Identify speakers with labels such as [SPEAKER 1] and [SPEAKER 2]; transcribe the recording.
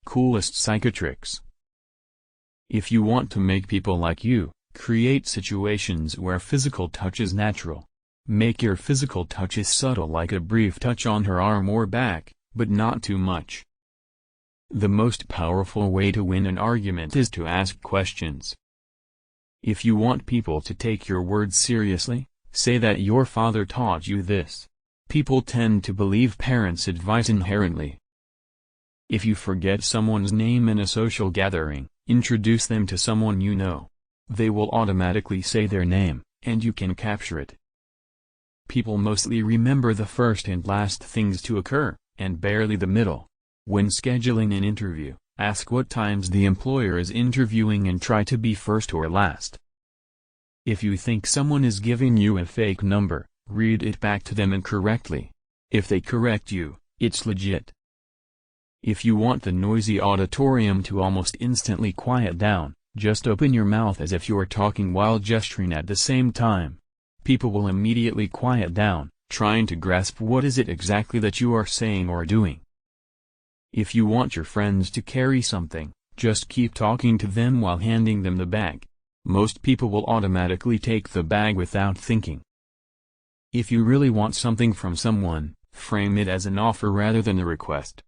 [SPEAKER 1] Coolest psychotricks. If you want to make people like you, create situations where physical touch is natural. Make your physical touches subtle, like a brief touch on her arm or back, but not too much. The most powerful way to win an argument is to ask questions. If you want people to take your words seriously, say that your father taught you this. People tend to believe parents' advice inherently. If you forget someone's name in a social gathering, introduce them to someone you know. They will automatically say their name, and you can capture it. People mostly remember the first and last things to occur, and barely the middle. When scheduling an interview, ask what times the employer is interviewing and try to be first or last. If you think someone is giving you a fake number, read it back to them incorrectly. If they correct you, it's legit. If you want the noisy auditorium to almost instantly quiet down, just open your mouth as if you're talking while gesturing at the same time. People will immediately quiet down, trying to grasp what is it exactly that you are saying or doing. If you want your friends to carry something, just keep talking to them while handing them the bag. Most people will automatically take the bag without thinking. If you really want something from someone, frame it as an offer rather than a request.